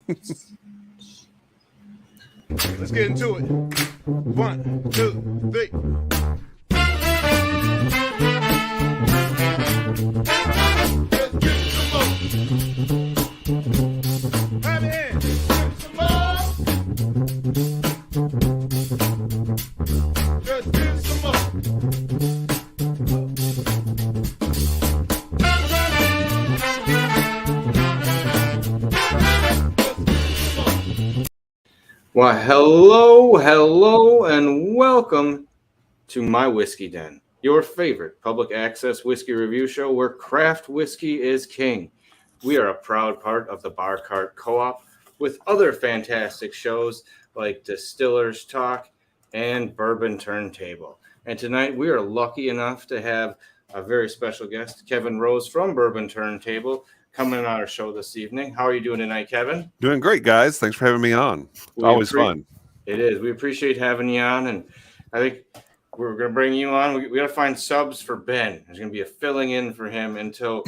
Let's get into it. 1, 2, 3. Well, hello, and welcome to My Whiskey Den, your favorite public access whiskey review show where craft whiskey is king. We are a proud part of the Bar Cart Co-op with other fantastic shows like Distillers Talk and Bourbon Turntable. And tonight we are lucky enough to have a very special guest, Kevin Rose from Bourbon Turntable, coming on our show this evening. How are you doing tonight, Kevin? Doing great, guys. Thanks for having me on. Always fun. It is. We appreciate having you on, and I think we're going to bring you on. We got to find subs for Ben. There's going to be a filling in for him until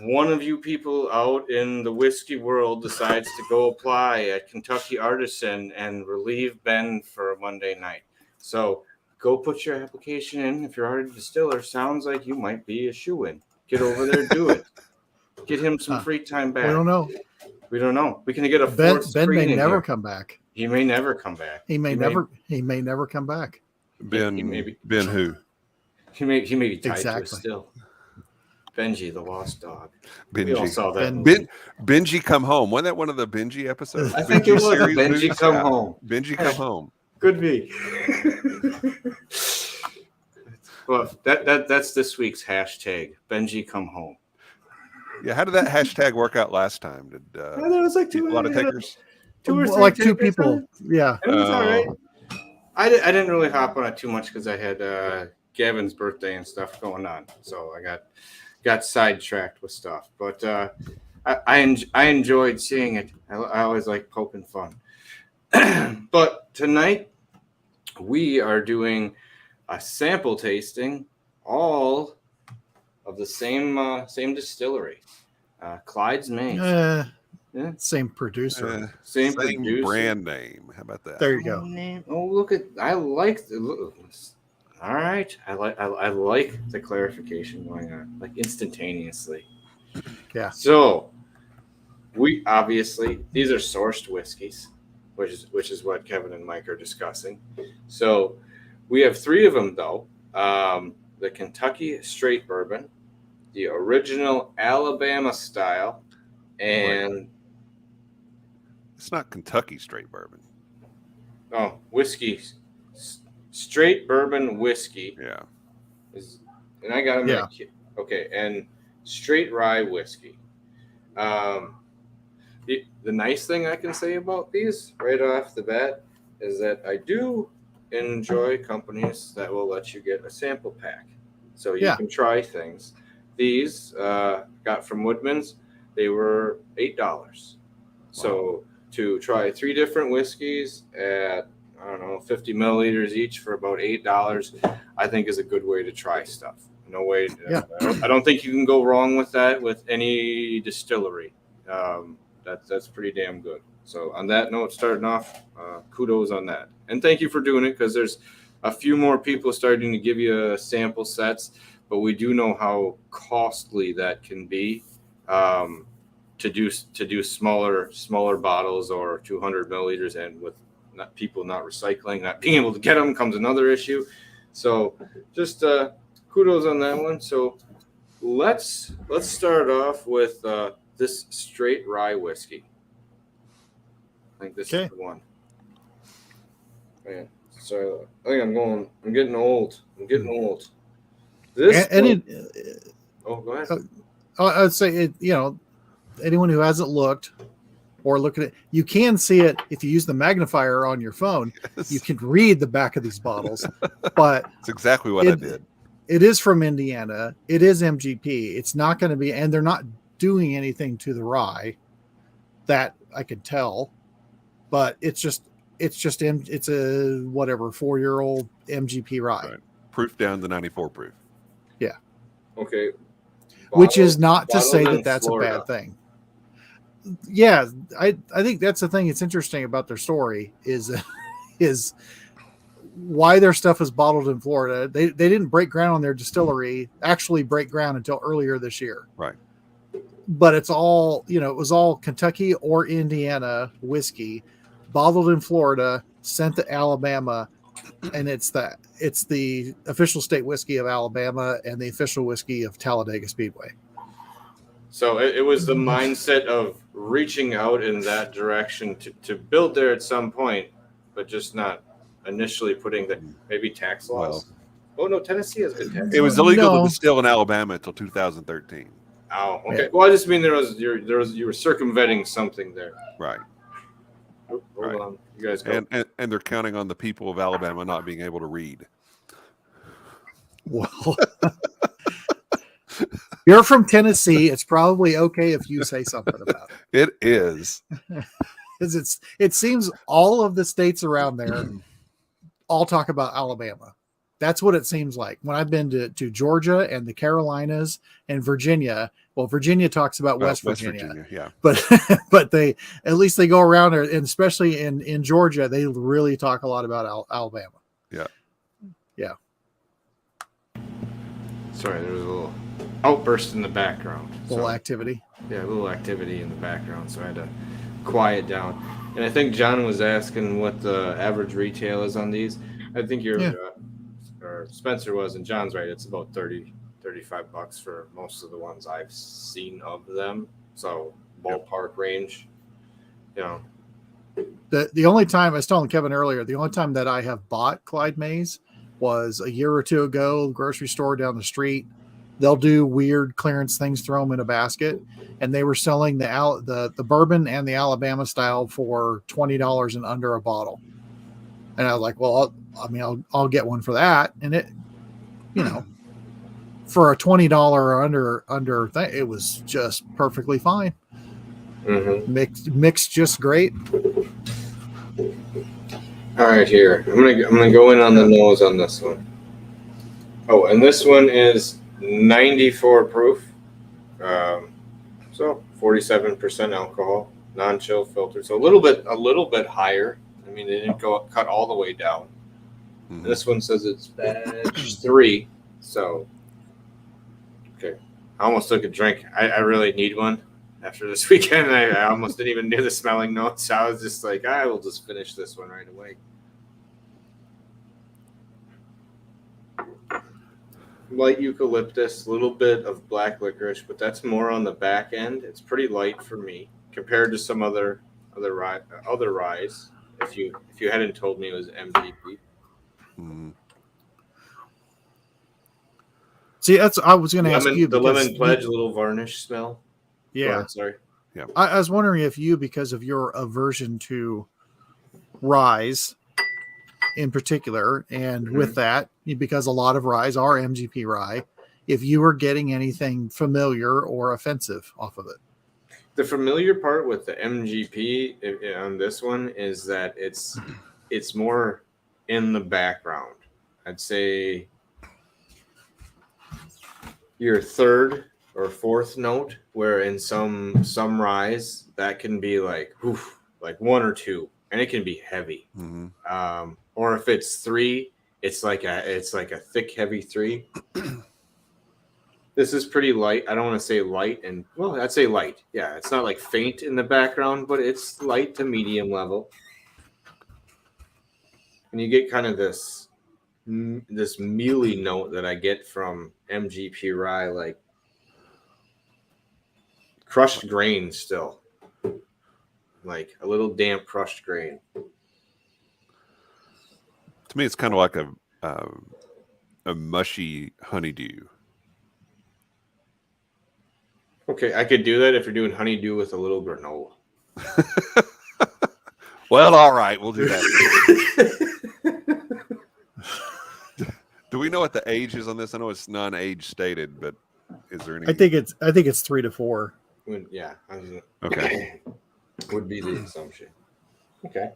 one of you people out in the whiskey world decides to go apply at Kentucky Artisan and relieve Ben for a Monday night. So go put your application in. If you're already a distiller, sounds like you might be a shoo-in. Get over there, do it. Get him some free time back. We don't know. We can get a Ben may never come back. He may never come back. He may never come back. Ben who? He may be tied to it still. Benji, the lost dog. Benji. We all saw that. Benji Come Home. Wasn't that one of the Benji episodes? I think it was a Benji Come Home. Benji Come Home. Could be. Well, that's this week's hashtag, Benji Come Home. Yeah, how did that hashtag work out last time? Did I thought it was like a lot of takers? Two or three, like two people. Yeah, it was all right. I didn't really hop on it too much because I had Gavin's birthday and stuff going on, so I got sidetracked with stuff. But I enjoyed seeing it. I always like poking fun. But tonight we are doing a sample tasting, all of the same distillery, Clyde's May. Yeah. Same producer. Same producer. Brand name. How about that? There you go. Oh, look at! I like the look. All right, I like the clarification going on, like instantaneously. Yeah. So we obviously these are sourced whiskeys, which is what Kevin and Mike are discussing. So we have three of them though. The Kentucky Straight Bourbon, the original Alabama style, and it's not Kentucky Straight Bourbon. Oh, whiskey, straight bourbon whiskey. Yeah. And I got them. Yeah. Okay, and straight rye whiskey. The nice thing I can say about these right off the bat is that I do enjoy companies that will let you get a sample pack, so you can try things. These got from Woodman's. They were $8. Wow. So to try three different whiskeys at 50 milliliters each for about $8, I think is a good way to try stuff. No way. Yeah. I don't think you can go wrong with that with any distillery. That's pretty damn good. So on that note, starting off, kudos on that. And thank you for doing it, because there's a few more people starting to give you sample sets, but we do know how costly that can be to do smaller bottles or 200 milliliters, and with people not recycling, not being able to get them comes another issue. So just kudos on that one. So let's start off with this straight rye whiskey. I think this is the one. Man, so I think I'm getting old. This go ahead. I would say anyone who hasn't looked or look at it, you can see it if you use the magnifier on your phone. Yes. You can read the back of these bottles, but that's exactly what I did. It is from Indiana. It is MGP. It's not going to be, and they're not doing anything to the rye that I could tell, but it's a 4-year-old MGP rye. Right. Proof down to 94 proof. Yeah. Okay. Which is not to say that that's Florida. A bad thing. yeah, I think that's the thing. It's interesting about their story is is why their stuff is bottled in Florida. They didn't break ground on their distillery, actually break ground until earlier this year. Right. But it's all, it was all Kentucky or Indiana whiskey bottled in Florida, sent to Alabama, and it's the official state whiskey of Alabama and the official whiskey of Talladega Speedway. So it was the mindset of reaching out in that direction to build there at some point, but just not initially putting the maybe tax laws. Oh no, Tennessee has good tax. It was laws. illegal No. to distill in Alabama until 2013. Oh, okay. Yeah. Well, I just mean you were circumventing something there. Right. Oh, hold Right. on, you guys go. And they're counting on the people of Alabama not being able to read. Well, you're from Tennessee. It's probably okay if you say something about it. It is. Because it seems all of the states around there all talk about Alabama. That's what it seems like. When I've been to Georgia and the Carolinas and Virginia, well, Virginia talks about West Virginia. Yeah. But they, at least they go around there, and especially in Georgia, they really talk a lot about Alabama. Yeah. Yeah. Sorry, there was a little outburst in the background. Little So, activity. yeah, a little activity in the background, so I had to quiet down. And I think John was asking what the average retail is on these. I think or Spencer was, and John's right. It's about $30-$35 for most of the ones I've seen of them. So ballpark range, The only time, I was telling Kevin earlier, the only time that I have bought Clyde Mays was a year or two ago, grocery store down the street. They'll do weird clearance things, throw them in a basket, and they were selling the bourbon and the Alabama style for $20 and under a bottle. And I was like, well, I'll get one for that. And it, for a $20 or under thing, it was just perfectly fine. Mm-hmm. Mixed just great. All right, here I'm gonna go in on the nose on this one. Oh, and this one is 94 proof, so 47% alcohol, non-chill filtered, so a little bit higher. I mean, they didn't cut all the way down. Mhm. This one says it's batch 3, so okay. I almost took a drink. I really need one after this weekend. I almost didn't even do the smelling notes. I was just like, I will just finish this one right away. Light eucalyptus, a little bit of black licorice, but that's more on the back end. It's pretty light for me compared to some other ryes. If you hadn't told me it was MGP. Mhm. See, I was going to ask you. The because lemon pledge, a little varnish smell. Yeah. Go ahead, sorry. I was wondering if you, because of your aversion to ryes in particular, and with that, because a lot of ryes are MGP rye, if you were getting anything familiar or offensive off of it. The familiar part with the MGP on this one is that it's more in the background. I'd say your third or fourth note, where in some ryes that can be like one or two, and it can be heavy. Mhm. Or if it's 3, it's like a thick, heavy 3. This is pretty light. I don't want to say light, I'd say light. Yeah, it's not like faint in the background, but it's light to medium level. And you get kind of this mealy note that I get from MGP rye, like crushed grain still. Like a little damp crushed grain. To me, it's kind of like a mushy honeydew. Okay, I could do that if you're doing honeydew with a little granola. Well, all right, we'll do that. Do we know what the age is on this? I know it's non-age stated, but is there any? I think it's 3 to 4. Yeah. Okay. Would be the assumption. Okay.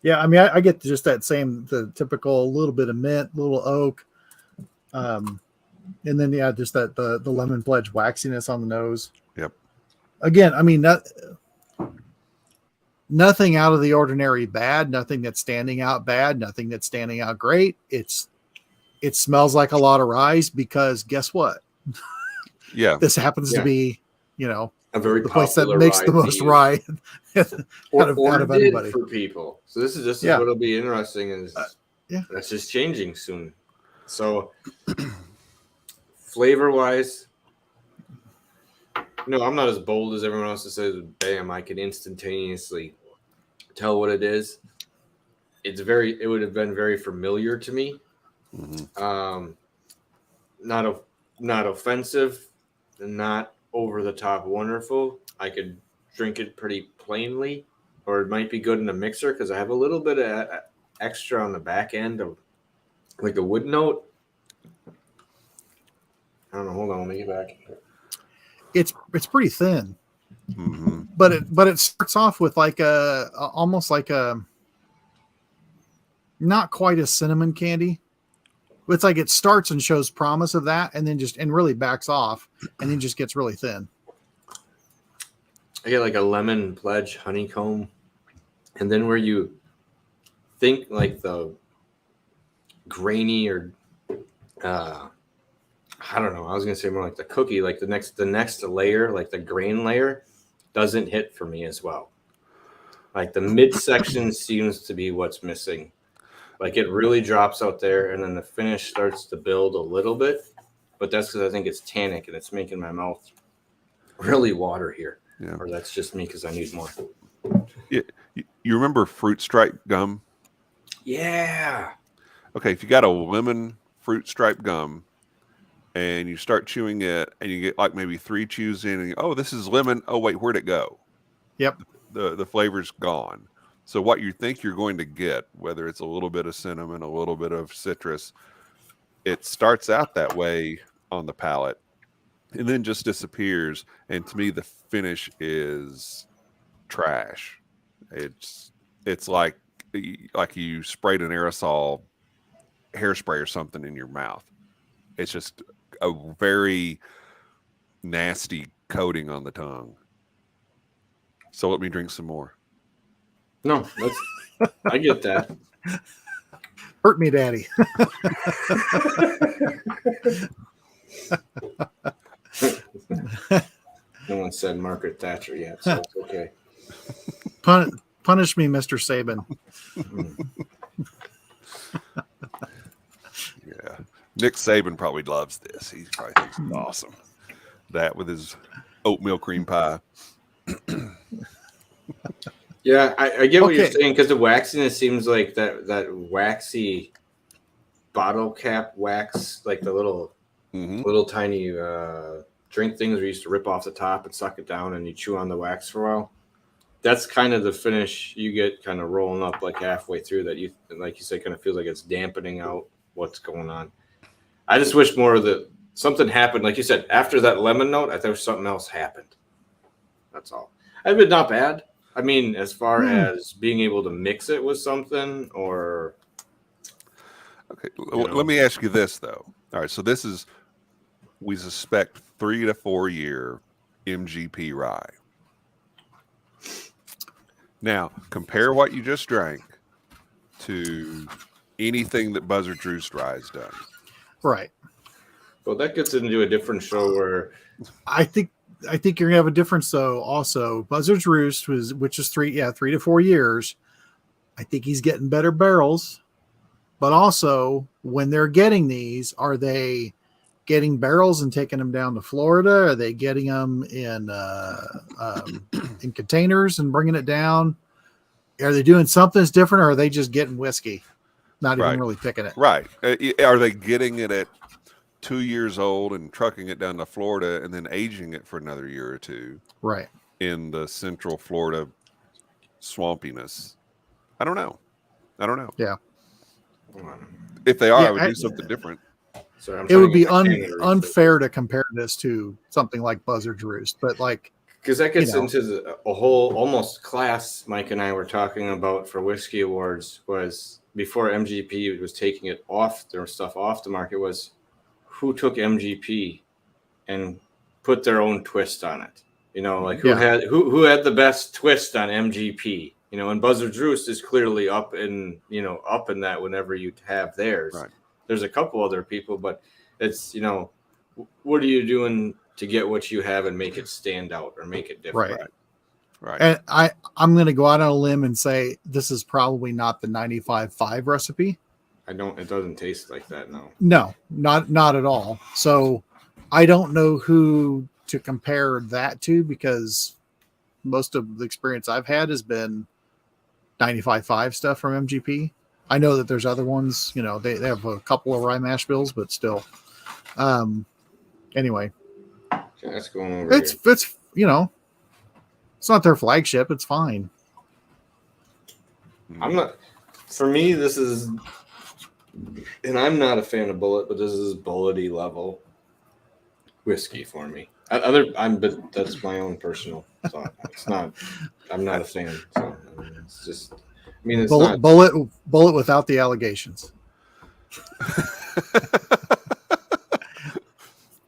Yeah, I mean, I get just that the typical little bit of mint, little oak, And then just that the lemon pledge waxiness on the nose. Yep. Again, I mean, nothing out of the ordinary bad, nothing that's standing out bad, nothing that's standing out great. It smells like a lot of rye because guess what? Yeah. This happens to be, a very the place that popular makes rye the most to rye or, out of did anybody. for people. So this is Yeah. what'll be interesting is Yeah. that's just changing soon. So flavor wise, I'm not as bold as everyone else that says, bam, I can instantaneously tell what it is. It would have been very familiar to me. Mm-hmm. Not offensive, not over the top wonderful. I could drink it pretty plainly, or it might be good in a mixer because I have a little bit of extra on the back end of like a wood note. I don't know. Hold on, let me get back. It's pretty thin, Mm-hmm. but it starts off with like almost like a not quite a cinnamon candy. It's like it starts and shows promise of that, and then and really backs off, and then just gets really thin. I get like a lemon pledge honeycomb, and then where you think like the grainy or I don't know. I was gonna say more like the cookie, like the next layer, like the grain layer, doesn't hit for me as well. Like the midsection seems to be what's missing. Like it really drops out there, and then the finish starts to build a little bit, but that's because I think it's tannic and it's making my mouth really water here. Yeah. Or that's just me because I need more. Yeah. You remember fruit stripe gum? Yeah. Okay, if you got a lemon fruit stripe gum and you start chewing it and you get like maybe 3 chews in and this is lemon. Oh, wait, where'd it go? Yep. The flavor's gone. So what you think you're going to get, whether it's a little bit of cinnamon, a little bit of citrus, it starts out that way on the palate and then just disappears. And to me, the finish is trash. It's like you sprayed an aerosol hairspray or something in your mouth. It's just a very nasty coating on the tongue. So let me drink some more. No, I get that. Hurt me, daddy. No one said Margaret Thatcher yet, so it's okay. Punish me, Mr. Saban. Yeah. Nick Saban probably loves this. He probably thinks it's awesome. That with his oatmeal cream pie. Yeah, I get what you're saying because the waxiness seems like that waxy bottle cap wax, like the little tiny drink things we used to rip off the top and suck it down and you chew on the wax for a while. That's kind of the finish you get kind of rolling up like halfway through that you, like you said, kind of feels like it's dampening out what's going on. I just wish more of something happened. Like you said, after that lemon note, I thought something else happened. That's all. I mean, not bad. I mean, as far as being able to mix it with something or. Okay. Let me ask you this, though. All right. So this is, we suspect 3 to 4 year MGP rye. Now, compare what you just drank to anything that Buzzard's Roost Rye has done. Right. Well, that gets into a different show where I think you're gonna have a difference though. Also, Buzzard's Roost which is 3 to 4 years. I think he's getting better barrels, but also when they're getting these, are they getting barrels and taking them down to Florida? Are they getting them in containers and bringing it down? Are they doing something that's different, or are they just getting whiskey, not even really picking it? Right. Are they getting it at 2 years old and trucking it down to Florida and then aging it for another year or two? Right. In the central Florida swampiness. I don't know. Yeah. If they are, I would do something different. So it would be unfair to compare this to something like Buzzard's Roost, but like, because that gets into a whole almost class Mike and I were talking about for Whiskey Awards was before MGP was taking it off, their stuff off the market, was who took MGP and put their own twist on it. You know, like Yeah. who had the best twist on MGP. You know, and Buzzard's Roost is clearly up in that whenever you have theirs. Right. There's a couple other people, but it's, what are you doing to get what you have and make it stand out or make it different? Right. And I'm going to go out on a limb and say this is probably not the 95.5 recipe. It doesn't taste like that. No. No, not at all. So I don't know who to compare that to, because most of the experience I've had has been 95.5 stuff from MGP. I know that there's other ones, they have a couple of rye mash bills, but still. Anyway, okay, that's going over it's it's not their flagship. It's fine. For me, this is, and I'm not a fan of Bullet, but this is Bullety level whiskey for me. But that's my own personal thought. It's not. I'm not a fan. So it's just. It's Bullet without the allegations.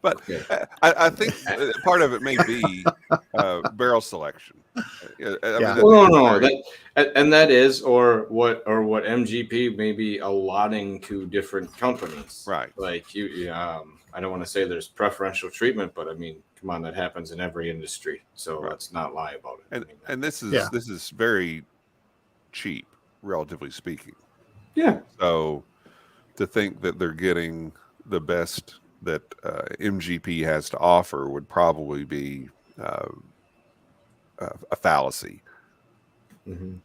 But yeah. I think part of it may be barrel selection. That is or what MGP may be allotting to different companies. Right. Like I don't want to say there's preferential treatment, but come on, that happens in every industry. So let's not lie about it. And this is very cheap, relatively speaking. Yeah. So to think that they're getting the best that MGP has to offer would probably be a fallacy. Mm-hmm.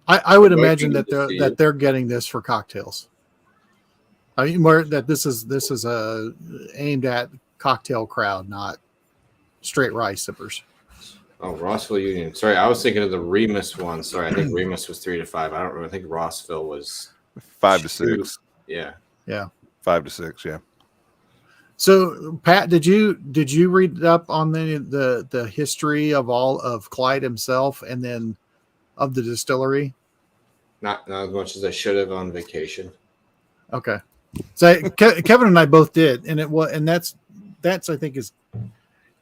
I would imagine that they're getting this for cocktails. I mean, more that this is aimed at cocktail crowd, not straight rye sippers. Oh, Rossville Union. Sorry, I was thinking of the Remus one. Sorry, I think Remus was 3 to 5. I don't remember. I think Rossville was 5 to 6. Yeah. 5 to 6. Yeah. So, Pat, did you read up on the history of all of Clyde himself and then of the distillery? Not as much as I should have on vacation. Okay. So Kevin and I both did, and that's I think is,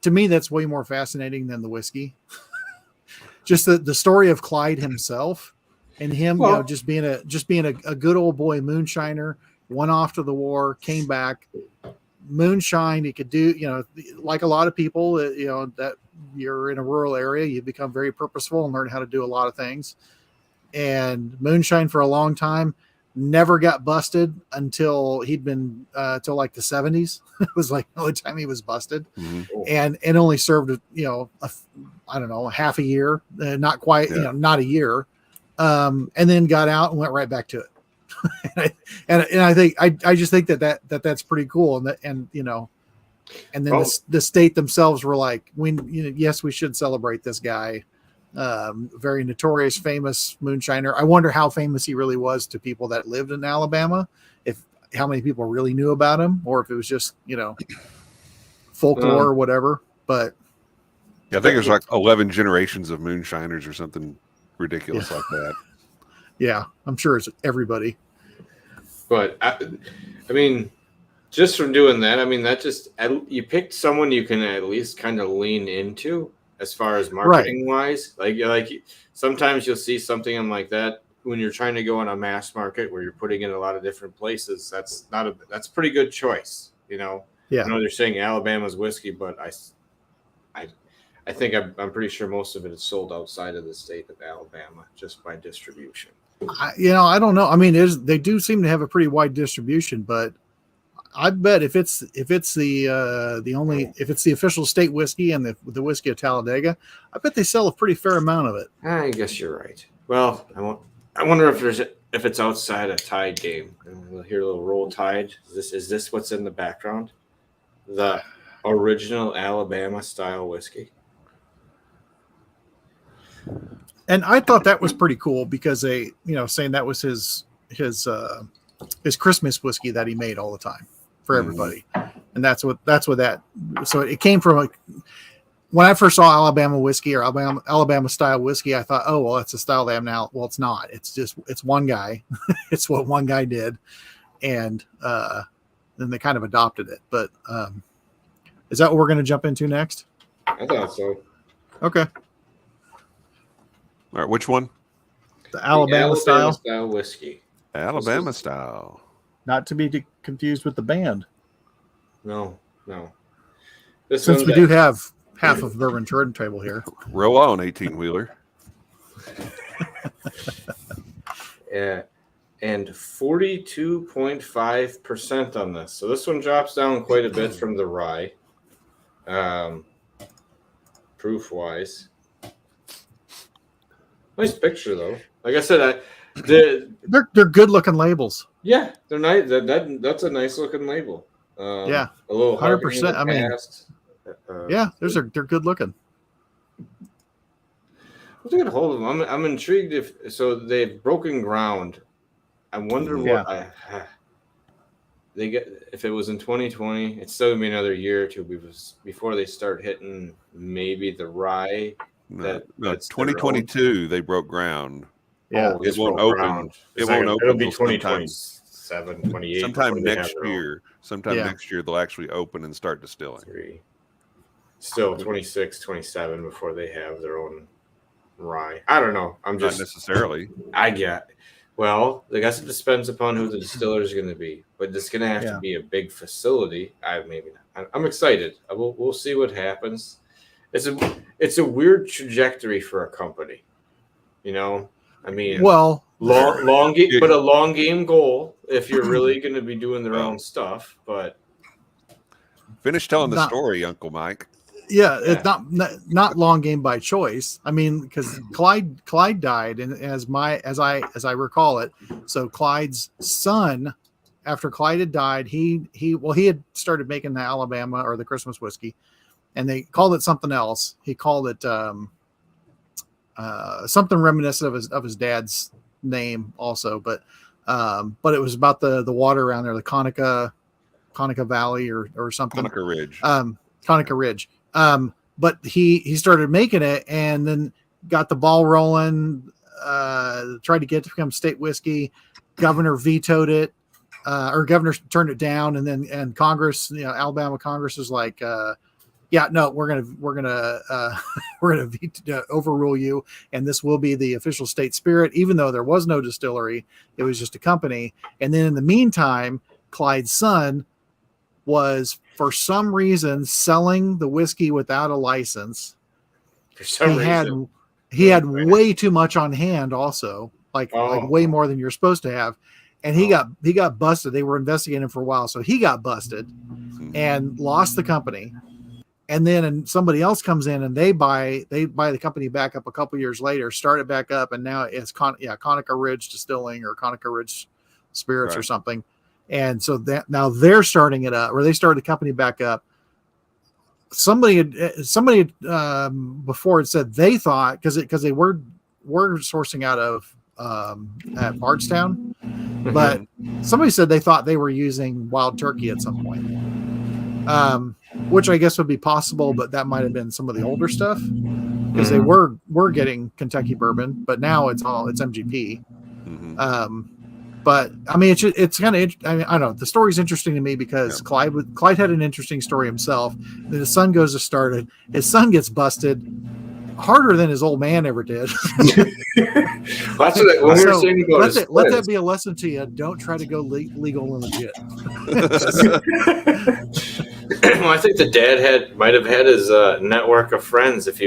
to me, that's way more fascinating than the whiskey. Just the story of Clyde himself and him, just being a good old boy moonshiner, went off to the war, came back, moonshine. He could do, like a lot of people, that you're in a rural area, you become very purposeful and learn how to do a lot of things. And moonshine for a long time, never got busted until he'd been till like the 70s. It was like the only time he was busted. Mm-hmm. and only served I don't know, half a year, not quite, not a year, and then got out and went right back to it. and I think I just think that's pretty cool, and then the state themselves were like, yes, we should celebrate this guy. Very notorious, famous moonshiner. I wonder how famous he really was to people that lived in Alabama, how many people really knew about him, or if it was just, folklore or whatever. But I think there's like 11 generations of moonshiners or something ridiculous like that. Yeah, I'm sure it's everybody. But just from doing that, that just, you picked someone you can at least kind of lean into. As far as marketing wise, like sometimes you'll see something like that when you're trying to go on a mass market where you're putting in a lot of different places. That's a pretty good choice. Yeah. I know they're saying Alabama's whiskey, but I think I'm pretty sure most of it is sold outside of the state of Alabama just by distribution. I don't know. They do seem to have a pretty wide distribution, but I bet if it's the official state whiskey and the whiskey of Talladega, I bet they sell a pretty fair amount of it. I guess you're right. Well, I wonder if it's outside a Tide game. We'll hear a little Roll Tide. Is this what's in the background? The original Alabama style whiskey. And I thought that was pretty cool because they, saying that was his Christmas whiskey that he made all the time for everybody. And that's what that, so it came from when I first saw Alabama whiskey or Alabama style whiskey, I thought, oh, well, that's a style they have now. Well, it's not, it's one guy. It's what one guy did. And, then they kind of adopted it. But is that what we're going to jump into next? I thought so. Okay. All right, which one? The Alabama style whiskey. Alabama style. Not to be confused with the band. No. This Since we do have half of Bourbon Turntable here. Roll on, 18-wheeler. Yeah. And 42.5% on this. So this one drops down quite a bit from the rye. Proof-wise. Nice picture, though. Like I said, They're good looking labels. yeah, they're nice. That's a nice looking label. Yeah, a little 100%. I mean, yeah, they're good looking. Let's get a hold of them. I'm intrigued if so. They've broken ground. I wonder what they get if it was in 2020. It's still gonna be another year or two before they start hitting maybe the rye. No, 2022 they broke ground. Yeah, it won't open. It won't open. It'll be sometime 2027, 28. Sometime next year. Next year they'll actually open and start distilling. Still 26, 27 before they have their own rye. I don't know. I'm just not necessarily. I get. Well, I guess it depends upon who the distiller is going to be, but it's going to have to be a big facility. Maybe not. I'm excited. We'll see what happens. It's a weird trajectory for a company, you know. I mean, well, long game, but a long game goal if you're really going to be doing their own stuff. But finish telling the story, Uncle Mike. Yeah, it's not long game by choice. I mean, because Clyde died, and as I recall it, so Clyde's son, after Clyde had died, he had started making the Alabama or the Christmas whiskey, and they called it something else. He called it something reminiscent of his dad's name also, but it was about the water around there, the Conica Valley or something. Conica Ridge. Conica Ridge. But he started making it and then got the ball rolling, tried to get it to become state whiskey. Governor vetoed it, or governor turned it down. And Congress, Alabama Congress is like, no, we're gonna overrule you, and this will be the official state spirit, even though there was no distillery, it was just a company. And then in the meantime, Clyde's son was for some reason selling the whiskey without a license. For some reason, he had way too much on hand, also like way more than you're supposed to have. And he got busted. They were investigating him for a while, so he got busted and lost the company. And then somebody else comes in and they buy the company back up a couple years later, start it back up, and now it's Conica Ridge Distilling or Conica Ridge Spirits or something. And so that now they're starting it up, or they started the company back up. Somebody before had said they thought because they were sourcing out of at Bardstown, but somebody said they thought they were using wild turkey at some point, which I guess would be possible, but that might have been some of the older stuff because they were getting Kentucky bourbon, but now it's MGP. But I mean, it's kind of, I don't know. The story's interesting to me because Clyde had an interesting story himself. Then his son goes to start it. His son gets busted harder than his old man ever did. Let that be a lesson to you. Don't try to go legal and legit. Well, I think the dad might have had his network of friends if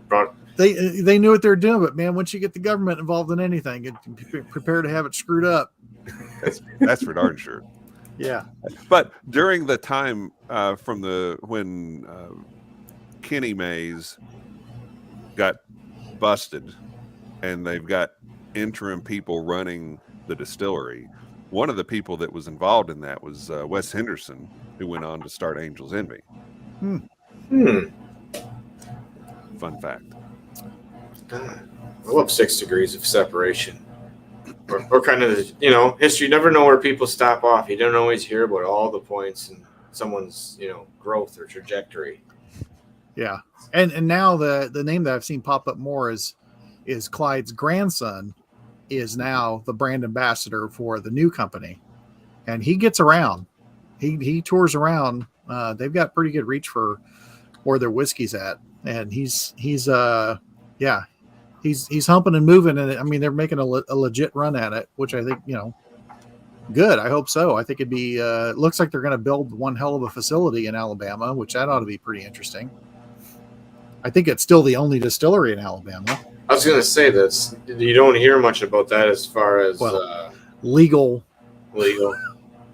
brought. They knew what they were doing, but man, once you get the government involved in anything, prepare to have it screwed up. That's for darn sure. Yeah. But during the time when Kenny Mays got busted and they've got interim people running the distillery, one of the people that was involved in that was Wes Henderson, who went on to start Angel's Envy. Fun fact. I love 6 degrees of separation. Or kind of, history. You never know where people stop off. You don't always hear about all the points in someone's, growth or trajectory. Yeah. And now the name that I've seen pop up more is Clyde's grandson is now the brand ambassador for the new company. And he gets around. he tours around. They've got pretty good reach for where their whiskey's at, and he's humping and moving, and I mean they're making a legit run at it, which I think good. I hope so. I think it'd be. Looks like they're going to build one hell of a facility in Alabama, which that ought to be pretty interesting. I think it's still the only distillery in Alabama. I was going to say that you don't hear much about that as far as legal.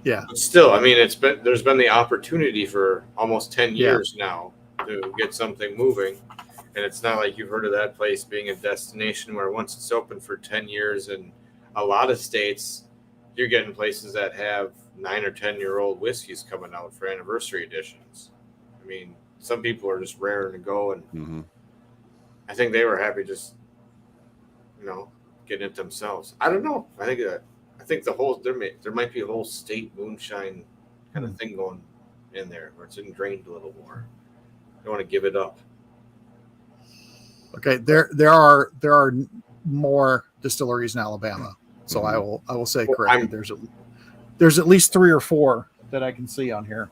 Yeah, but still, I mean, there's been the opportunity for almost 10 years now to get something moving, and it's not like you've heard of that place being a destination where once it's open for 10 years, and a lot of states, you're getting places that have 9 or 10-year-old whiskeys coming out for anniversary editions. I mean, some people are just raring to go, and I think they were happy just, getting it themselves. I don't know. I think the whole there might be a whole state moonshine kind of thing going in there where it's ingrained a little more. I don't want to give it up. Okay, there are more distilleries in Alabama, so I will say correctly. There's at least 3 or 4 that I can see on here.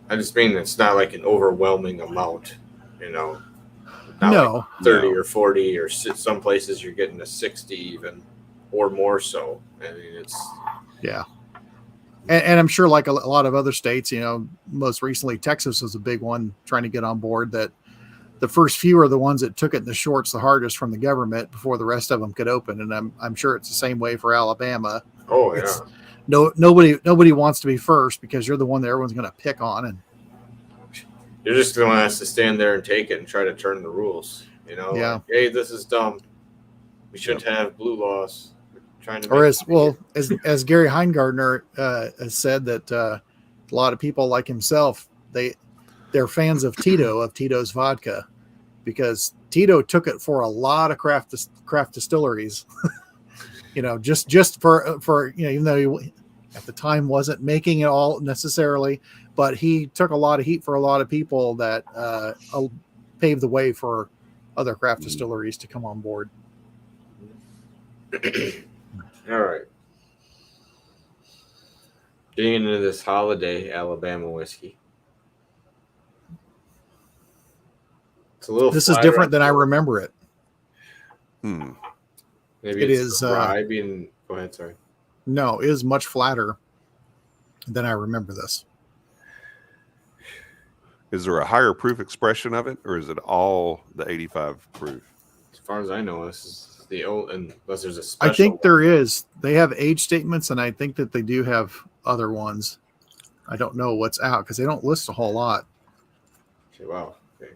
I just mean it's not like an overwhelming amount, Not no, like 30 or 40, or some places you're getting to 60 even, or more so. I mean, it's and I'm sure like a lot of other states, most recently Texas was a big one trying to get on board. That the first few are the ones that took it in the shorts the hardest from the government before the rest of them could open, and I'm sure it's the same way for Alabama. Oh yeah. Nobody wants to be first because you're the one that everyone's going to pick on, and you're just going to have to stand there and take it and try to turn the rules. Yeah. Like, hey, this is dumb. We shouldn't have blue laws. We're trying to. Or as Gary Heingardner has said that a lot of people like himself, they're fans of Tito's vodka, because Tito took it for a lot of craft distilleries. just for even though he at the time wasn't making it all necessarily, but he took a lot of heat for a lot of people that paved the way for other craft distilleries to come on board. All right. Getting into this holiday Alabama whiskey. It's a little. This is different than I remember it. Maybe it is. Rye being. Go ahead. Sorry. No, it is much flatter than I remember this. Is there a higher proof expression of it, or is it all the 85 proof? As far as I know, this is the old, unless there's a special. I think there is. They have age statements, and I think that they do have other ones. I don't know what's out because they don't list a whole lot. Okay, wow. Okay.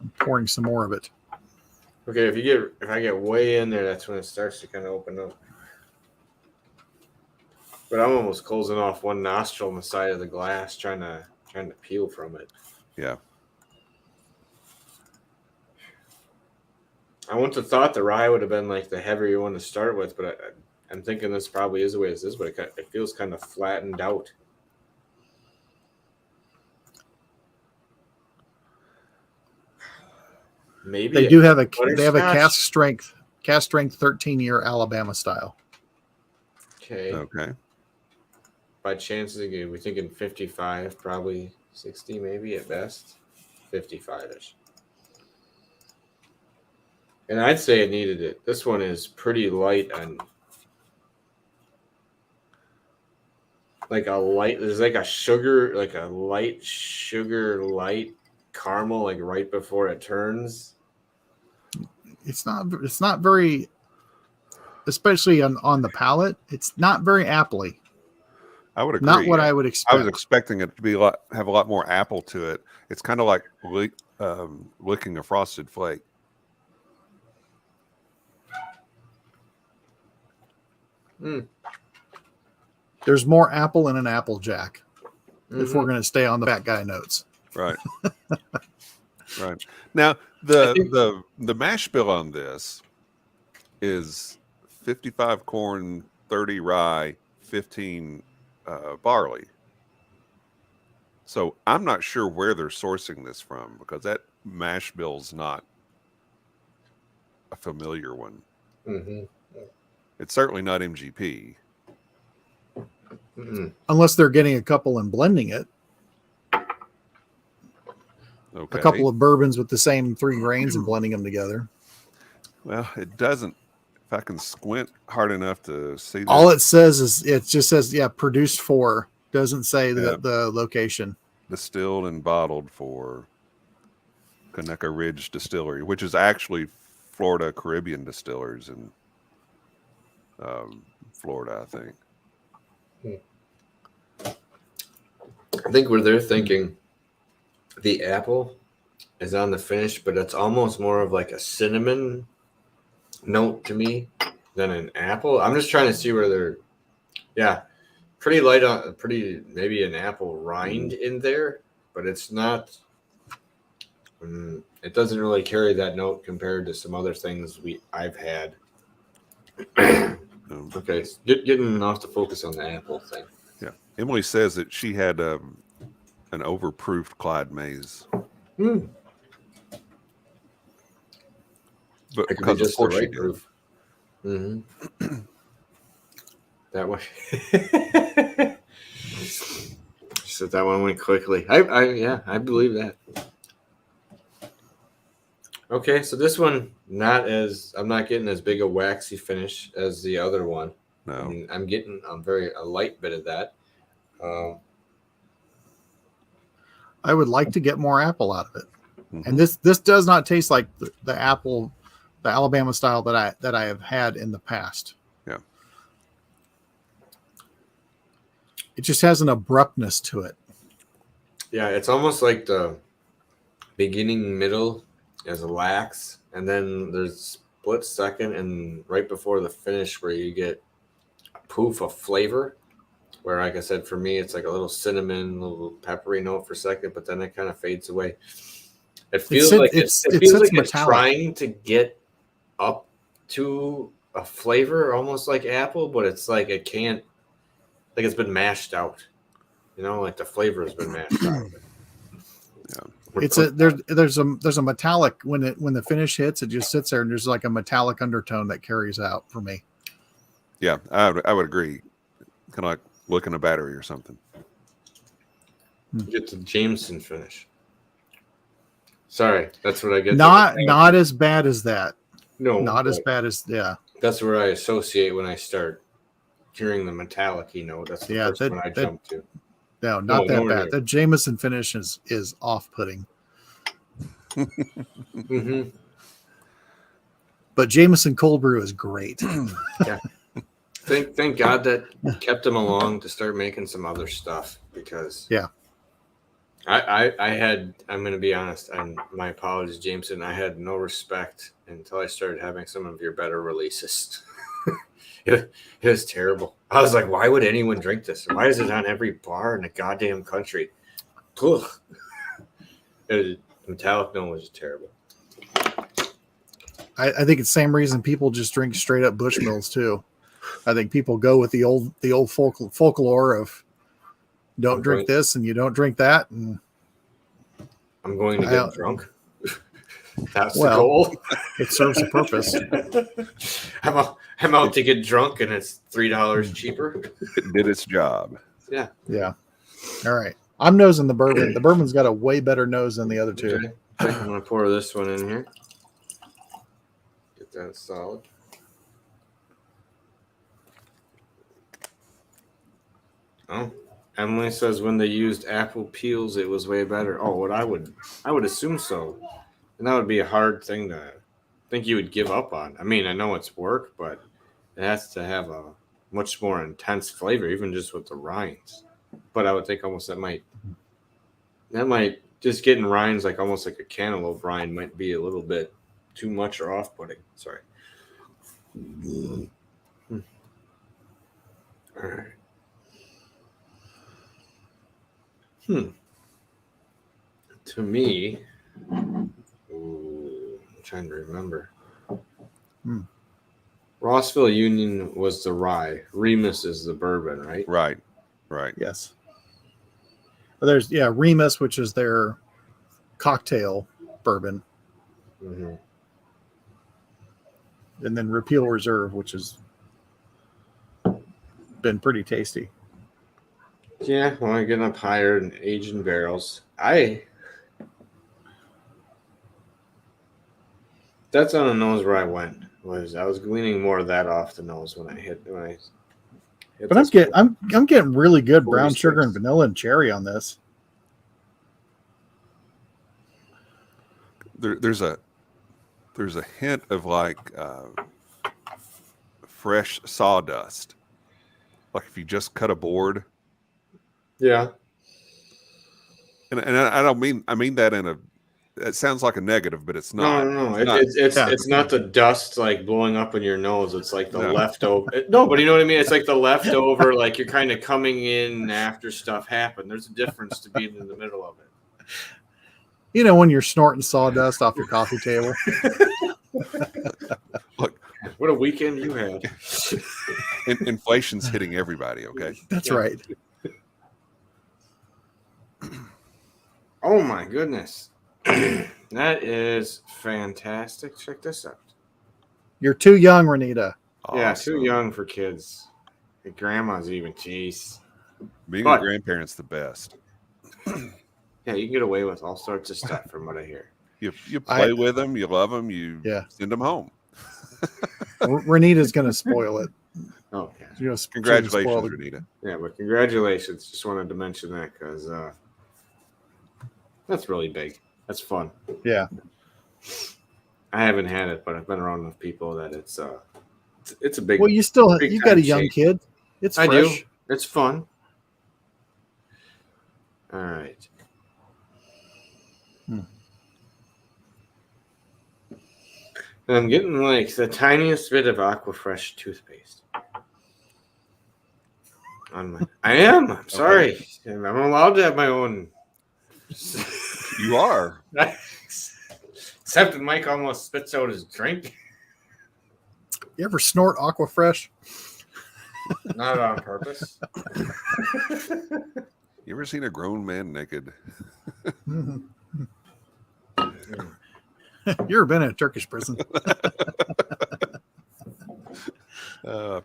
I'm pouring some more of it. Okay, if I get way in there, that's when it starts to kind of open up. But I'm almost closing off one nostril on the side of the glass, trying to peel from it. Yeah. I wouldn't have thought the rye would have been like the heavier one to start with, but I'm thinking this probably is the way it is, but it feels kind of flattened out. Maybe they do have a cask strength 13-year Alabama style. Okay. By chances again, we're thinking 55, probably 60, maybe at best, 55ish. And I'd say it needed it. This one is pretty light on, there's like a light sugar, light caramel, like right before it turns. It's not very, especially on the palate. It's not very appley. I would agree. Not what I would expect. I was expecting it to have a lot more apple to it. It's kind of like licking a frosted flake. There's more apple in an Applejack if we're going to stay on the fat guy notes. Right. Right. Now the mash bill on this is 55 corn, 30 rye, 15 barley. So I'm not sure where they're sourcing this from, because that mash bill's not a familiar one. Mm-hmm. It's certainly not MGP. unless they're getting a couple and blending it. Okay. A couple of bourbons with the same 3 grains and blending them together. Well, it doesn't. If I can squint hard enough to see that. All it says is it just says produced for. Doesn't say the location. Distilled and bottled for Conecuh Ridge Distillery, which is actually Florida Caribbean Distillers in Florida, I think. I think where they're thinking the apple is on the finish, but it's almost more of like a cinnamon note to me than an apple. I'm just trying to see where they're, pretty light on, maybe an apple rind in there, but it's not. It doesn't really carry that note compared to some other things I've had. Okay, getting off the focus on the apple thing. Yeah, Emily says that she had an overproofed Clyde Mays. But it could be just the right proof. That one. She said that one went quickly. I believe that. Okay, so this one I'm not getting as big a waxy finish as the other one. No, I'm getting a light bit of that. I would like to get more apple out of it. And this does not taste like the apple, the Alabama style that I have had in the past. Yeah. It just has an abruptness to it. Yeah, it's almost like the beginning middle is lax, and then there's split second and right before the finish where you get a poof of flavor. Where, like I said, for me, it's like a little cinnamon, a little peppery note for a second, but then it kind of fades away. It feels like it's trying to get up to a flavor almost like apple, but it's like it can't, like it's been mashed out. You know, like the flavor has been mashed out. Yeah. There's a metallic when the finish hits, it just sits there and there's like a metallic undertone that carries out for me. Yeah, I would agree. Kind of like looking a battery or something. Get the Jameson finish. Sorry, that's what I get. Not as bad as that. No, not as bad as That's where I associate when I start hearing the metallic-y note. That's the first one I jump to. No, not that bad. The Jameson finish is off-putting. But Jameson cold brew is great. Yeah. Thank God that kept him along to start making some other stuff, because I'm going to be honest, and my apologies, Jameson, I had no respect until I started having some of your better releases. It was terrible. I was like, why would anyone drink this? Why is it on every bar in the goddamn country? Ugh. Metallic note was terrible. I think it's the same reason people just drink straight up Bushmills too. I think people go with the old folklore of don't drink this and you don't drink that, and I'm going to get drunk. That's the goal. It serves a purpose. I'm out to get drunk, and it's $3 cheaper. It did its job. Yeah. Yeah. All right. I'm nosing the bourbon. The bourbon's got a way better nose than the other two. Okay. I'm going to pour this one in here. Get that solid. Oh, Emily says when they used apple peels, it was way better. Oh, what I would assume so. And that would be a hard thing to think you would give up on. I mean, I know it's work, but it has to have a much more intense flavor, even just with the rinds. But I would think almost that might just getting rinds like almost like a cantaloupe rind might be a little bit too much or off-putting. Sorry. All right. To me, I'm trying to remember. Rossville Union was the rye. Remus is the bourbon, right? Right. Yes. There's Remus, which is their cocktail bourbon, and then Repeal Reserve, which has been pretty tasty. Yeah, well, I'm getting up higher and aging barrels. That's on the nose where I went. I was gleaning more of that off the nose when I hit But I'm getting really good brown 46. sugar and vanilla and cherry on this. There's a hint of like fresh sawdust, like if you just cut a board. Yeah. And I mean that in a, it sounds like a negative, but it's not. No. It's not. It's not the dust like blowing up in your nose. It's like the No. leftover. No, but you know what I mean. It's like the leftover. Like you're kind of coming in after stuff happened. There's a difference to being in the middle of it. You know, when you're snorting sawdust off your coffee table. Look, what a weekend you had. Inflation's hitting everybody. Okay, That's right. Oh my goodness. That is fantastic. Check this out. You're too young, Renita. Yeah, Awesome. too young for kids. The grandma's even. Jeez. Being a grandparent's the best. Yeah, you can get away with all sorts of stuff from what I hear. You play with them, you love them, you send them home. Renita's going to spoil it. Oh, yeah. Congratulations, Renita. Yeah, but congratulations. Just wanted to mention that because that's really big. That's fun. Yeah. I haven't had it, but I've been around with people that it's a big. Well, you got a young kid. It's fresh. I do. It's fun. All right. And I'm getting like the tiniest bit of Aquafresh toothpaste. I am. I'm sorry. Okay. I'm allowed to have my own. You are. Except that Mike almost spits out his drink. You ever snort Aquafresh? Not on purpose. You ever seen a grown man naked? You ever been in a Turkish prison?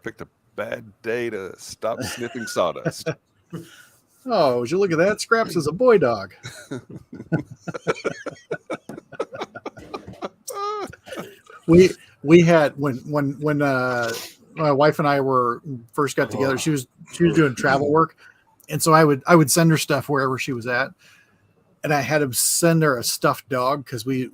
Picked a bad day to stop sniffing sawdust. Oh, would you look at that? Scraps is a boy dog. We had when my wife and I first got together, she was doing travel work, and so I would send her stuff wherever she was at, and I had to send her a stuffed dog because we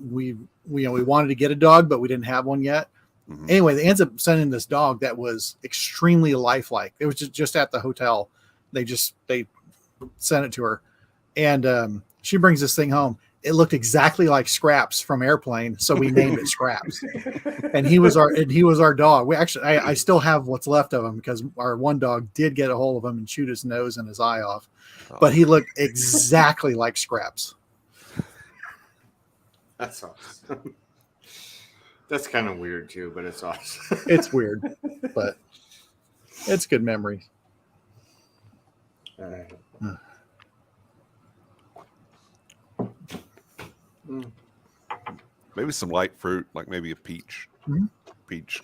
wanted to get a dog, but we didn't have one yet. Mm-hmm. Anyway, they ended up sending this dog that was extremely lifelike. It was just at the hotel. They sent it to her, and she brings this thing home. It looked exactly like Scraps from Airplane, so we named it Scraps. And he was our dog. We actually, I still have what's left of him because our one dog did get a hold of him and shoot his nose and his eye off, but he looked exactly like Scraps. That's awesome. That's kind of weird too, but it's awesome. It's weird, but it's good memories. All right. Maybe some light fruit, like maybe a peach, peach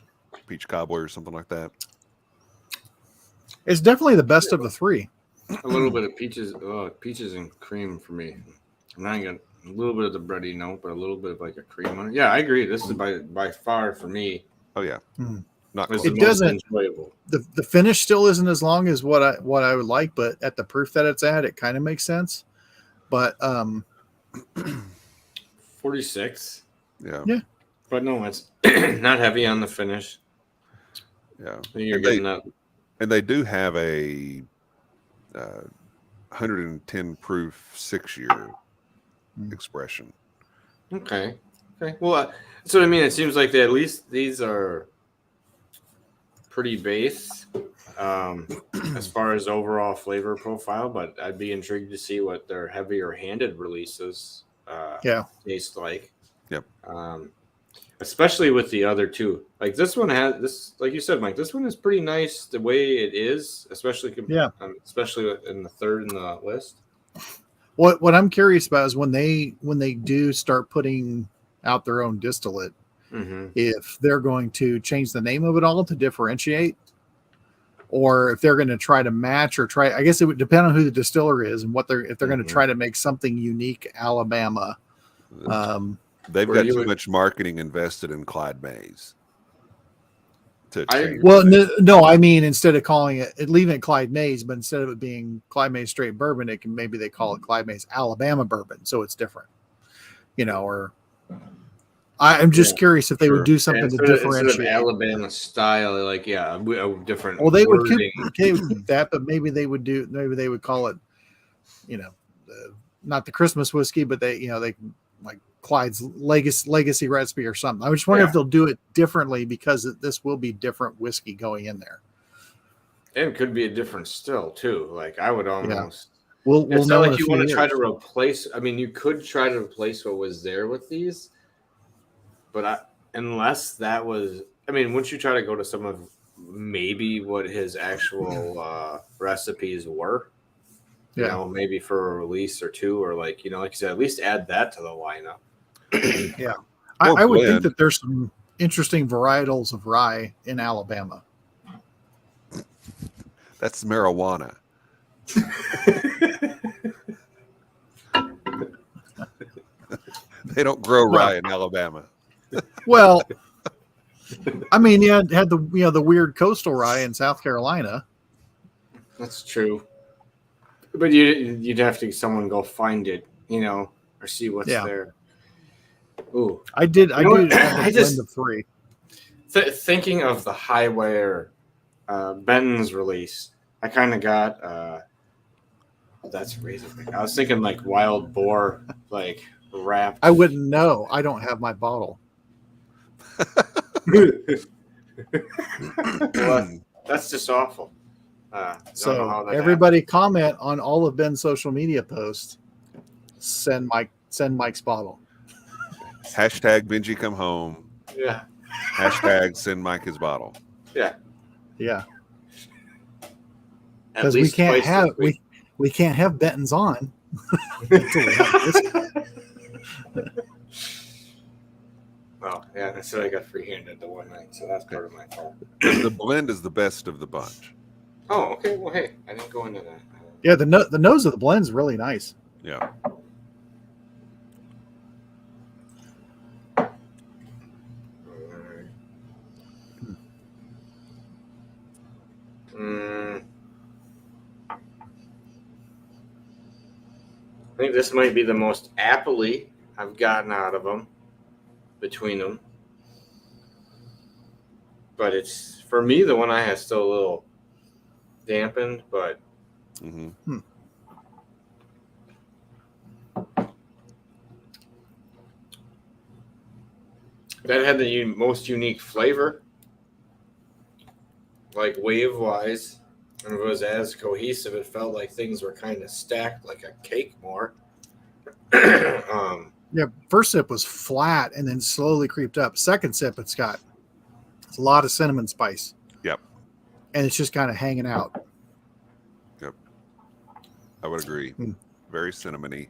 cobbler or something like that. It's definitely the best of the three. A little bit of peaches and cream for me. I'm not gonna a little bit of the bready note, but a little bit of like a cream on it. Yeah, I agree. This is by far for me. Oh yeah, not close. It doesn't. Enjoyable. The finish still isn't as long as what I would like, but at the proof that it's at, it kind of makes sense. But 46. Yeah. But no, it's not heavy on the finish. Yeah. You're getting that. And they do have a 110 proof 6-year expression. Okay. Well, that's what I mean. It seems like at least these are pretty base as far as overall flavor profile, but I'd be intrigued to see what their heavier handed releases taste like. Yep. Especially with the other two. Like this one has this, like you said, Mike, this one is pretty nice the way it is, especially especially in the third in the list. What I'm curious about is when they do start putting out their own distillate, if they're going to change the name of it all to differentiate, or if they're going to try to match or try. I guess it would depend on who the distiller is and what if they're going to try to make something unique Alabama. They've got too much marketing invested in Clyde May's. No, I mean, instead of calling it leaving it Clyde May's, but instead of it being Clyde May's straight bourbon, maybe they call it Clyde May's Alabama bourbon, so it's different, or I'm just curious if they would do something to differentiate. Instead of Alabama style, a different. Well, they would keep that, but maybe they would call it, not the Christmas whiskey, but they like Clyde's legacy recipe or something. I was just wondering if they'll do it differently because this will be different whiskey going in there. And it could be a different still too. Like I would almost. We'll it's know not like you want to try to replace. I mean, you could try to replace what was there with these, but unless that was, wouldn't you try to go to some of maybe what his actual recipes were? Maybe for a release or two, or like you said, at least add that to the lineup. Yeah, I would think that there's some interesting varietals of rye in Alabama. That's marijuana. They don't grow rye in Alabama. Well, had the the weird coastal rye in South Carolina. That's true. But you'd have to someone go find it, or see what's there. Ooh, I did. I just blend of three. Thinking of the Highwire Benton's release, I kind of got. That's Razorback. I was thinking like Wild Boar, like wrapped. I wouldn't know. I don't have my bottle. Well, that's just awful. So everybody comment on all of Ben's social media posts. Send Mike's bottle. Hashtag Benji come home. Yeah. Hashtag send Mike his bottle. Yeah. Yeah. Because we can't have Benton's on. Well, yeah, that's what I got free-handed the one night, so that's part of my fault. The blend is the best of the bunch. Oh, okay. Well, hey, I didn't go into that. Yeah, the nose of the blend is really nice. Yeah. I think this might be the most appley I've gotten out of them between them. But it's, for me, the one I had still a little dampened, but that had the most unique flavor, like wave wise, and it was as cohesive. It felt like things were kind of stacked like a cake more. Yeah, first sip was flat and then slowly creeped up. Second sip, it's a lot of cinnamon spice. Yep. And it's just kind of hanging out. Yep. I would agree. Very cinnamony.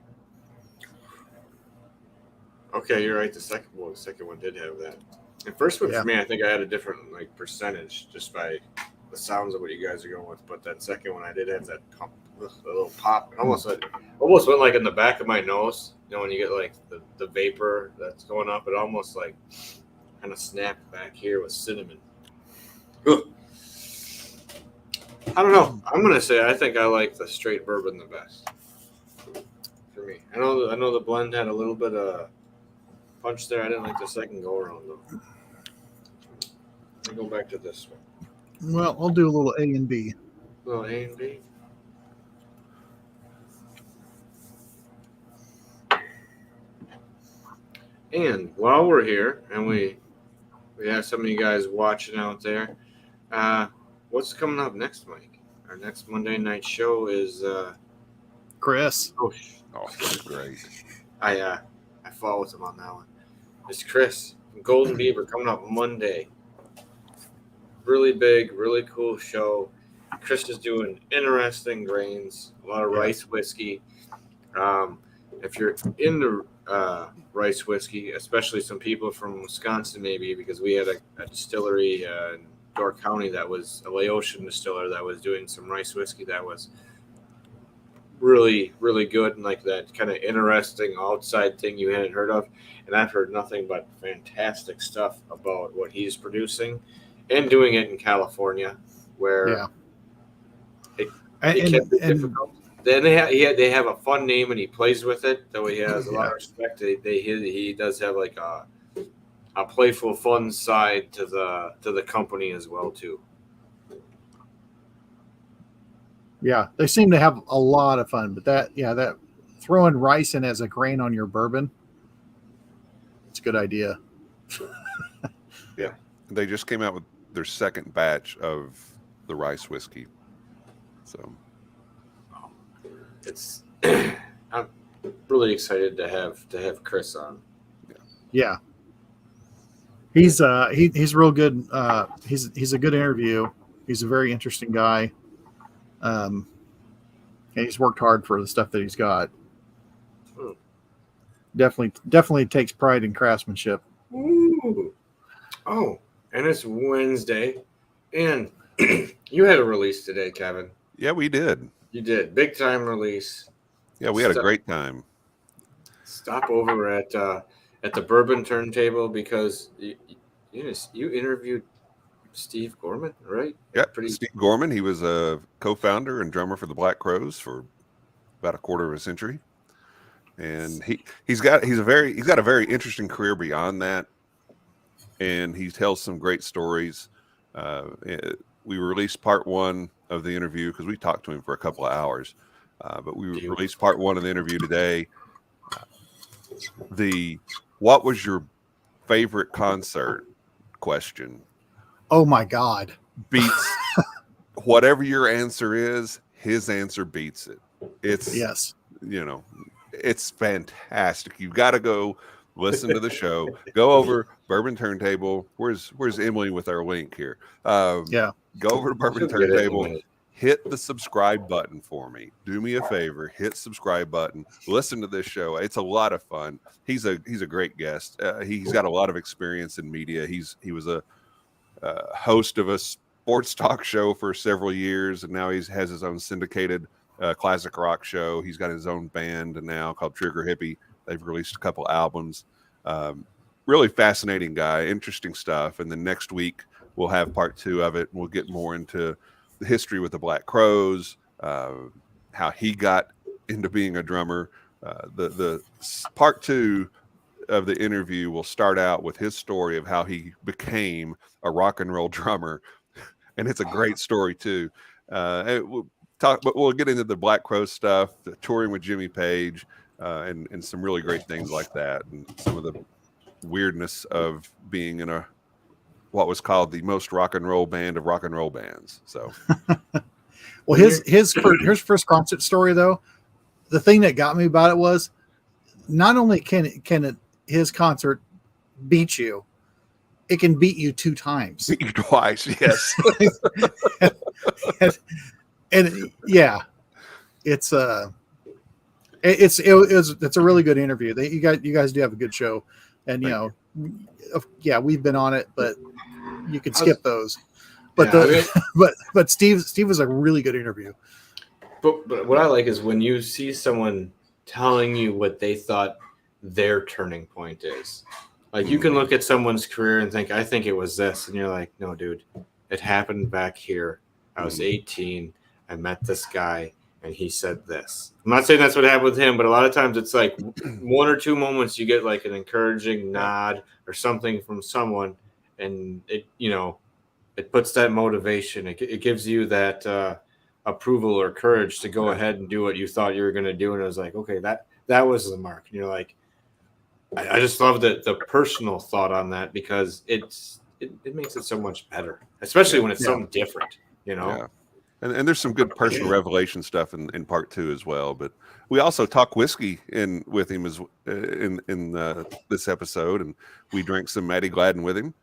Okay, you're right. The second one did have that. The first one for me, I think I had a different percentage just by the sounds of what you guys are going with. But that second one, I did have that pump, a little pop. It almost went like in the back of my nose. When you get like the vapor that's going up, it almost like kind of snapped back here with cinnamon. Ugh. I don't know. I'm gonna say I think I like the straight bourbon the best for me. I know the blend had a little bit of punch there. I didn't like the second go around though. Let me go back to this one. Well, I'll do a little A and B. A little A and B. And while we're here, and we have some of you guys watching out there, what's coming up next, Mike? Our next Monday night show is Chris. Oh, that's great. I follow with him on that one. It's Chris from Golden Beaver coming up Monday. Really big, really cool show. Chris is doing interesting grains, a lot of rice whiskey. If you're into rice whiskey, especially some people from Wisconsin, maybe because we had a distillery Door County that was a Laotian distiller that was doing some rice whiskey that was really, really good, and like that kind of interesting outside thing you hadn't heard of. And I've heard nothing but fantastic stuff about what he's producing and doing it in California, where Yeah. it And, can be and difficult. Then they have a fun name and he plays with it, though he has a lot of respect. He does have like a playful, fun side to the company as well too. yeah, they seem to have a lot of fun. But that throwing rice in as a grain on your bourbon, it's a good idea. Yeah. They just came out with their second batch of the rice whiskey. So It's I'm really excited to have Chris on. Yeah. He's real good. He's a good interview. He's a very interesting guy. And he's worked hard for the stuff that he's got. Definitely takes pride in craftsmanship. Ooh. Oh, and it's Wednesday, and you had a release today, Kevin. yeah, we did. You did big time release. Yeah, we had a great time. Stop over at the bourbon turntable because you interviewed Steve Gorman, right? Yeah, Steve Gorman. He was a co-founder and drummer for the Black Crowes for about a quarter of a century, and he's got a very interesting career beyond that, and he tells some great stories. We released part one of the interview because we talked to him for a couple of hours, but we released part one of the interview today. What was your favorite concert question? Oh my God. Beats whatever your answer is, his answer beats it. It's it's fantastic. You've got to go listen to the show. Go over Bourbon Turntable. Where's Emily with our link here? Go over to Bourbon Turntable. Hit the subscribe button for me. Do me a favor. Hit subscribe button. Listen to this show. It's a lot of fun. He's a great guest. He's got a lot of experience in media. He was a host of a sports talk show for several years, and now he has his own syndicated classic rock show. He's got his own band now called Trigger Hippie. They've released a couple albums. Really fascinating guy, interesting stuff. And then next week we'll have part two of it. We'll get more into the history with the Black Crowes, how he got into being a drummer. The part two of the interview will start out with his story of how he became a rock and roll drummer, and it's a great story too. We'll talk, but we'll get into the Black Crowes stuff, the touring with Jimmy Page, and some really great things like that, and some of the weirdness of being in what was called the most rock and roll band of rock and roll bands. So, well, his first concert story though, the thing that got me about it was not only can his concert beat you, it can beat you 2 times. Beat you twice, yes. and yeah, it's a really good interview. You guys do have a good show, and we've been on it, but you could skip those. But but Steve was a really good interview. But what I like is when you see someone telling you what they thought their turning point is. Like you can look at someone's career and think, I think it was this. And you're like, no, dude, it happened back here. I was 18. I met this guy and he said this. I'm not saying that's what happened with him, but a lot of times it's like 1 or 2 moments you get like an encouraging nod or something from someone. And it puts that motivation. It gives you that approval or courage to go ahead and do what you thought you were going to do. And it was like, okay, that was the mark. And you're like, I just love the personal thought on that because it makes it so much better, especially when it's something different, Yeah. And there's some good personal revelation stuff in part 2 as well. But we also talk whiskey with him in this episode, and we drank some Matty Gladden with him,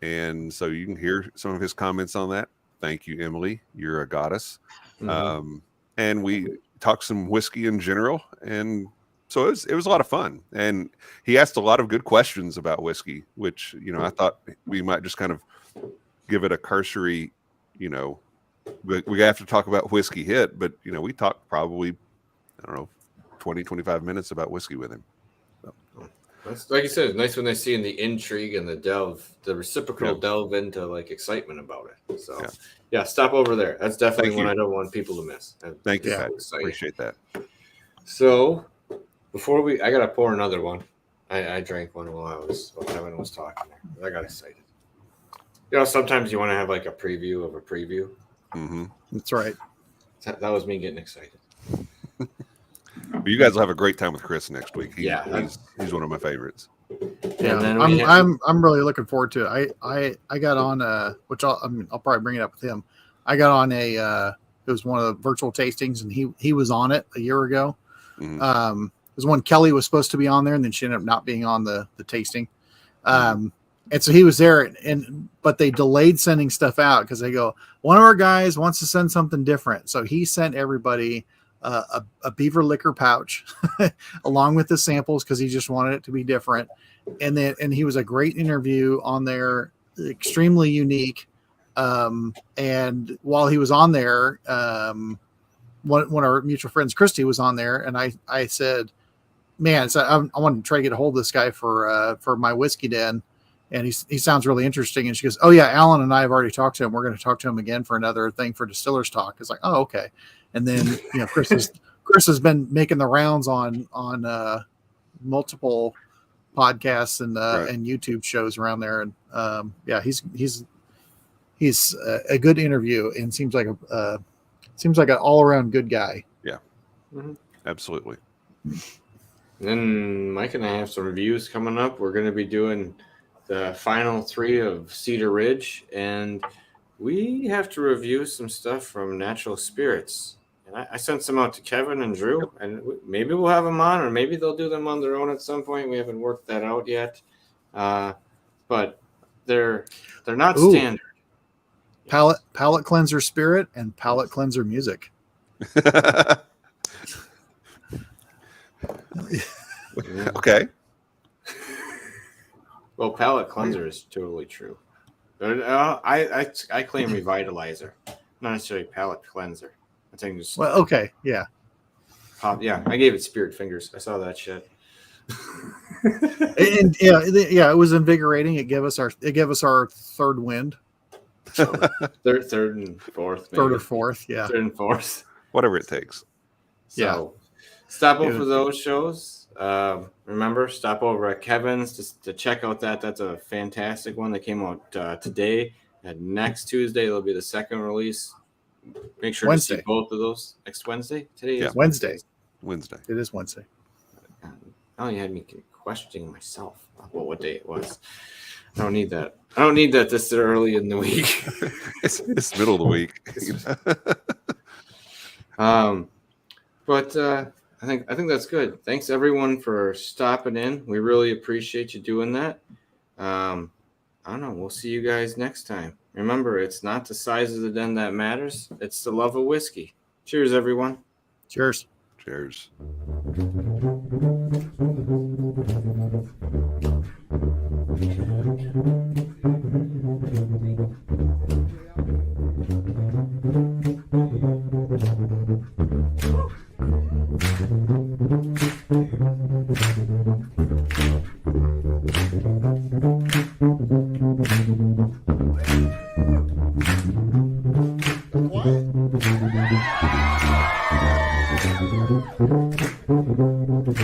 and so you can hear some of his comments on that. Thank you, Emily. You're a goddess. Mm-hmm. And we talked some whiskey in general, and so it was a lot of fun. And he asked a lot of good questions about whiskey, which I thought we might just kind of give it a cursory, we have to talk about Whiskey Hit, but we talked probably, I don't know, 20, 25 minutes about whiskey with him. That's, like you said, it's nice when they see in the intrigue and the reciprocal delve into like excitement about it. So yeah, stop over there. That's definitely one I don't want people to miss. Thank you, Pat. Appreciate that. So before I gotta pour another one. I drank one while Kevin was talking there. I got excited. Sometimes you want to have like a preview of a preview. Mm-hmm. That's right. That was me getting excited. You guys will have a great time with Chris next week. He's one of my favorites. Yeah, I'm really looking forward to it. I got on which I'll probably bring it up with him. I got on it was one of the virtual tastings, and he was on it a year ago. Mm-hmm. It was when Kelly was supposed to be on there, and then she ended up not being on the tasting. And so he was there, but they delayed sending stuff out because they go, one of our guys wants to send something different. So he sent everybody a beaver liquor pouch along with the samples because he just wanted it to be different. And he was a great interview on there, extremely unique. And while he was on there, one of our mutual friends, Christy, was on there, and I said, man, so I wanted to try to get a hold of this guy for my whiskey den. And he sounds really interesting. And she goes, oh yeah, Alan and I have already talked to him. We're going to talk to him again for another thing for Distillers Talk. It's like, oh, okay. And then, Chris has been making the rounds on multiple podcasts and YouTube shows around there. And he's a good interview and seems like an all around good guy. Yeah, absolutely. And then Mike and I have some reviews coming up. We're going to be doing the final 3 of Cedar Ridge, and we have to review some stuff from Natural Spirits. And I sent some out to Kevin and Drew, and maybe we'll have them on, or maybe they'll do them on their own at some point. We haven't worked that out yet, but they're not standard. Palate cleanser spirit and palate cleanser music. Okay. Well, palate cleanser is totally true. I claim revitalizer, not necessarily palate cleanser. I think just okay, yeah. I gave it spirit fingers. I saw that shit. And it was invigorating. It gave us our third wind. Third and fourth. Maybe. Third or fourth, yeah. Third and fourth. Whatever it takes. So, stop over those shows. Remember, stop over at Kevin's to check out that. That's a fantastic one that came out today. And next Tuesday, it'll be the second release. Make sure to see both of those next Wednesday. Today is Wednesday. It is Wednesday. Now you had me questioning myself about what day it was. I don't need that this early in the week. it's middle of the week. But I think that's good. Thanks everyone for stopping in. We really appreciate you doing that. I don't know. We'll see you guys next time. Remember, it's not the size of the den that matters. It's the love of whiskey. Cheers, everyone. Cheers. Cheers.